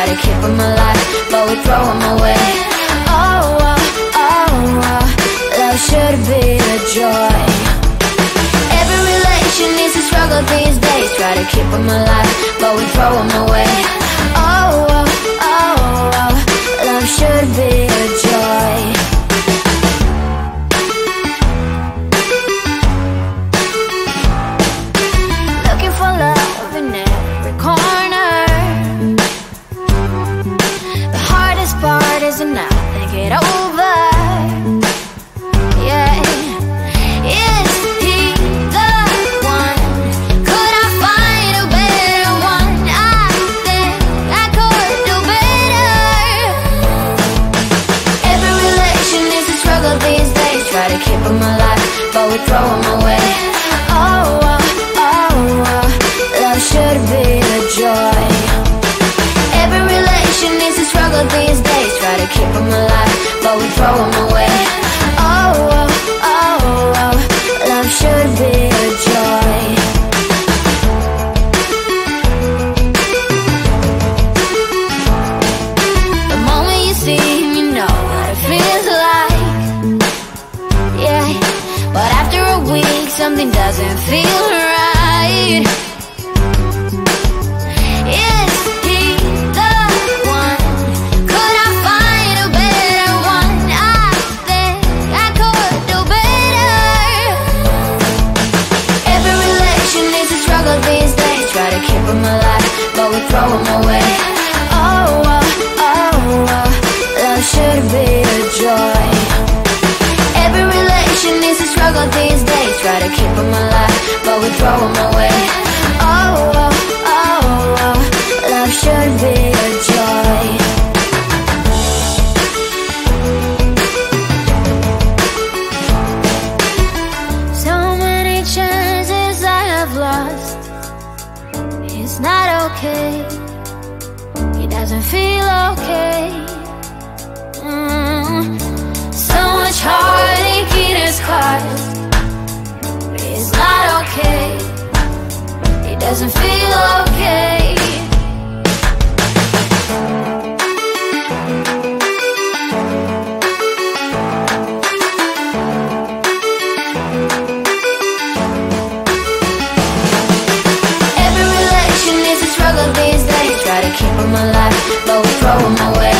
try to keep them alive, but we throw them away. Oh, oh, oh, oh, love should be a joy. Every relation needs a struggle these days. Try to keep them alive, but we throw them away. Oh, oh, oh, oh, love should be a joy. Looking for love in every corner. The hardest part is to not think it over. Yeah. Is he the one? Could I find a better one? I think I could do better. Every relation is a struggle these days. Try to keep them alive, but we throw them away. Oh, oh, oh, oh, love should be a joy. Every relation is a struggle these days. Try to keep them alive, but we throw them away. Oh, oh, oh, oh, love should be a joy. The moment you see him, you know what it feels like. Yeah, but after a week, something doesn't feel right. Is he the one? Could I find a better one? I think I could do better. Every relation is a struggle these days. Try to keep them alive, but we throw them away. Oh, oh, oh, oh, love should be a joy. Every relation is a struggle these days. Try to keep them alive, but we throw them away. Oh, oh, oh, oh, love should be a joy. So many chances I have lost. It's not okay. It doesn't feel okay. So much heartache it has caused. It's not okay. It doesn't feel okay. Every relation is a struggle these days. Try to keep them alive, but we throw them away.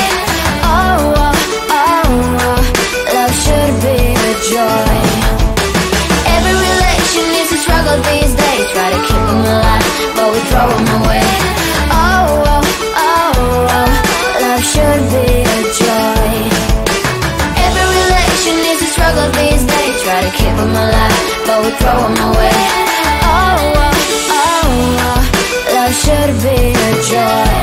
Oh, oh, oh, oh, love should be a joy. Every relation is a struggle these days. Try to keep them alive, but we throw them away. Oh, oh, oh, oh, love should be a joy. Every relation is a struggle these days. Try to keep them alive, but we throw them away. Oh, oh, oh, oh, love should be a joy.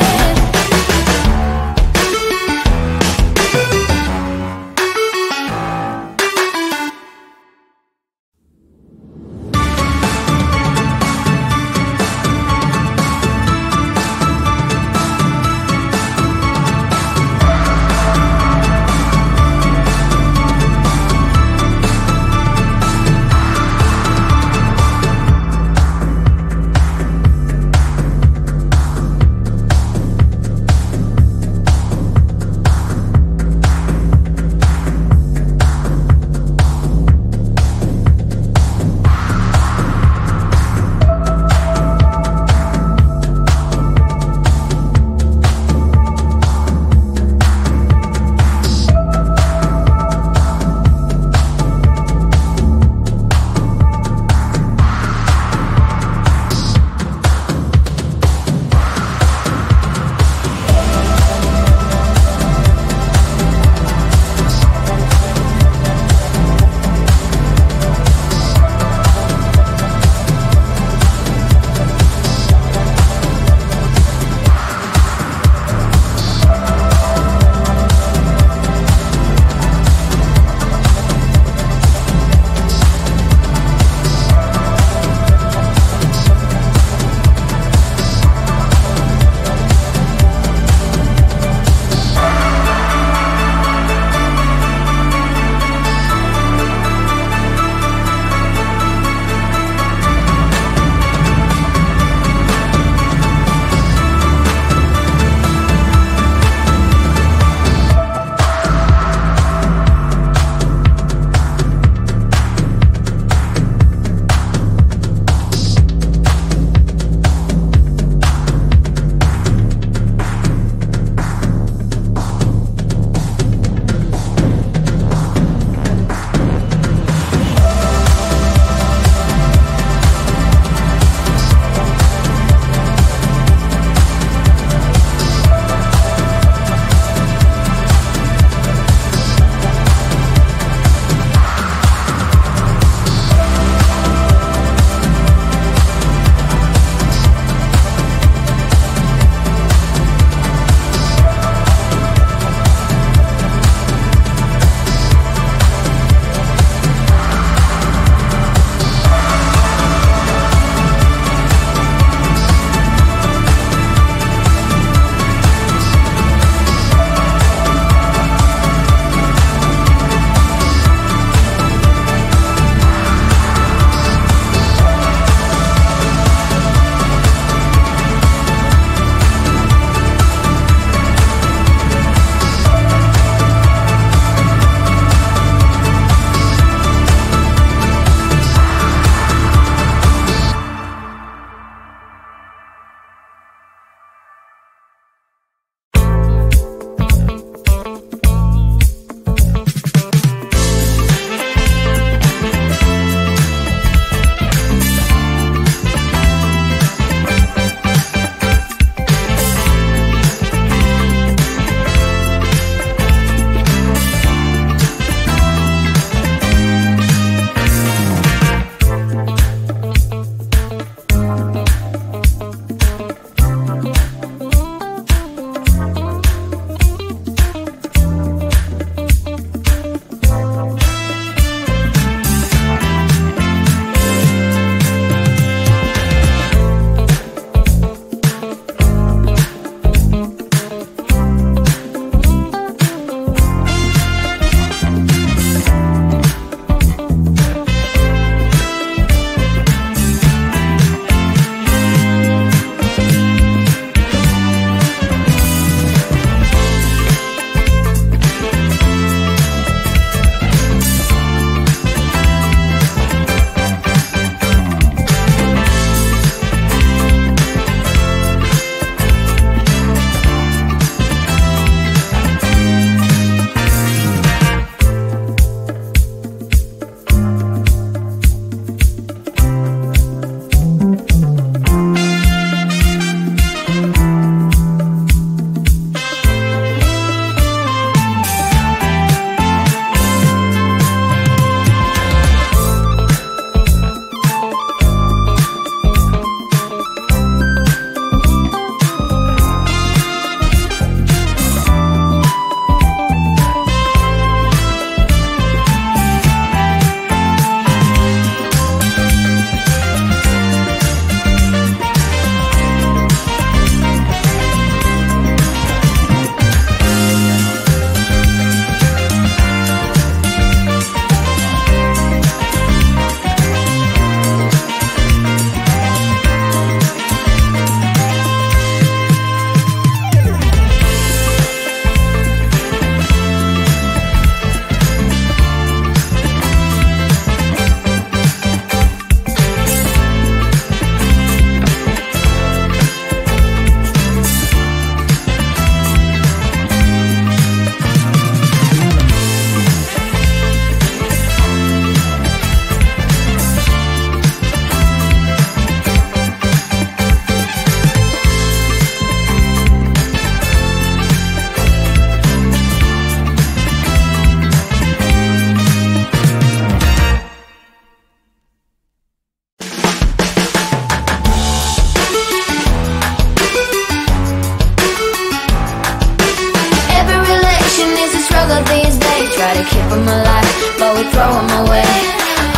throw them away.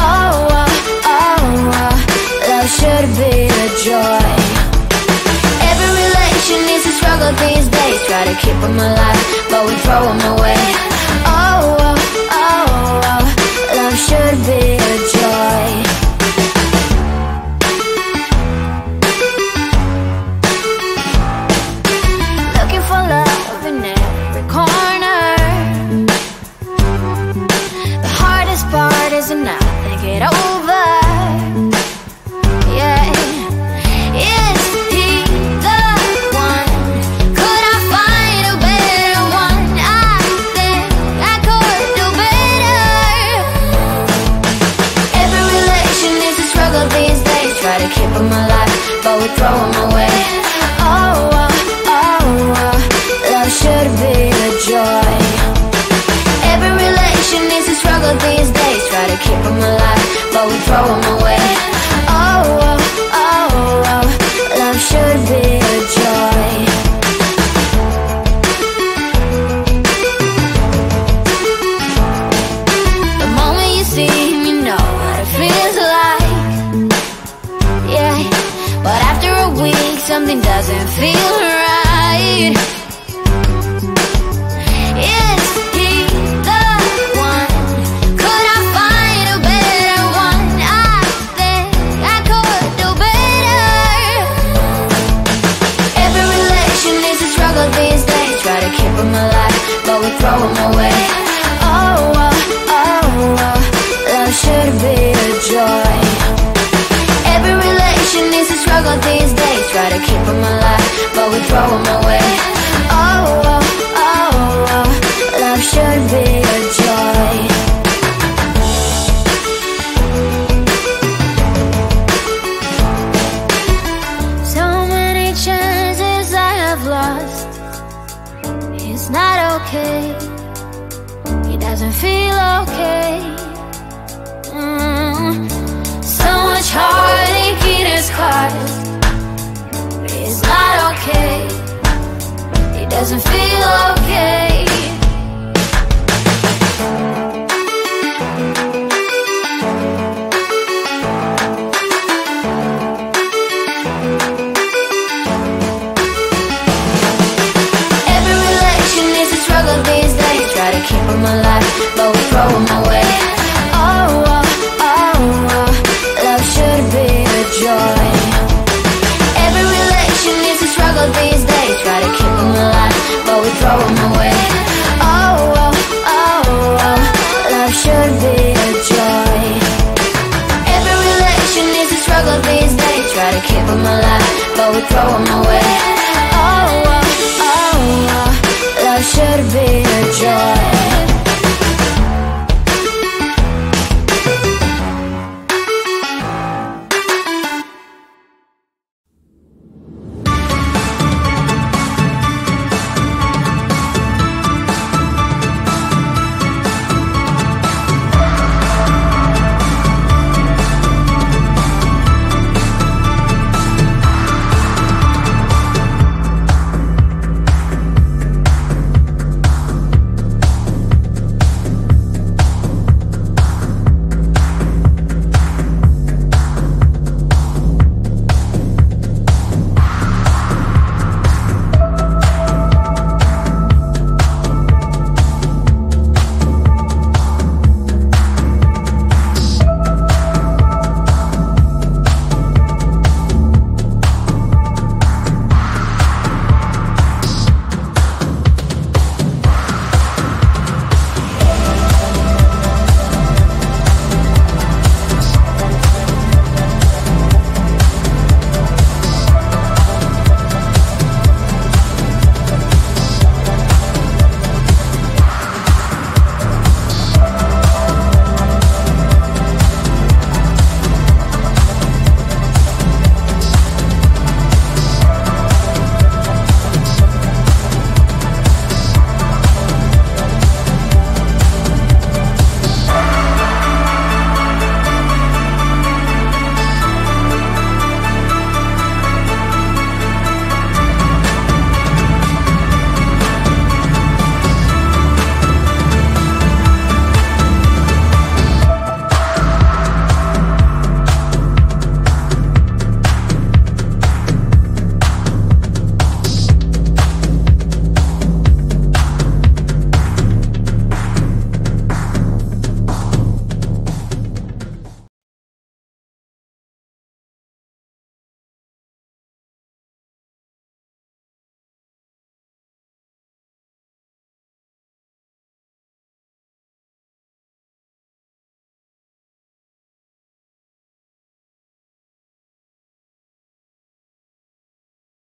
Oh, oh, oh, oh, love should be a joy. Every relation needs a struggle these days. Try to keep them alive, but we throw them away. Oh, oh, oh, oh, love should be a joy. Looking for love in every corner. The hardest part is to not think it over. Yeah. Is he the one? Could I find a better one? I think I could do better. Every relation is a struggle these days. Try to keep them alive, but we throw them away. Oh, oh, oh, oh, love should be a joy. Every relation is a struggle these days. Try to keep them alive, but we throw them away. Oh, oh, oh, oh, love should be a joy. The moment you see him, you know what it feels like. Yeah, but after a week, something doesn't feel right. Is he the one? Could I find a better one? I think I could do better. Every relation is a struggle these days. Try to keep them alive, but we throw them away. Oh, oh, oh, oh, love should be a joy. Every relation is a struggle these days. Try to keep them alive, but we throw them away. Oh, oh, oh, oh, love should be a joy. So many chances I have lost. It's not okay. It doesn't feel okay. So much heartache it has caused. It's not okay. It doesn't feel okay. Every relation is a struggle these days. Try to keep them alive,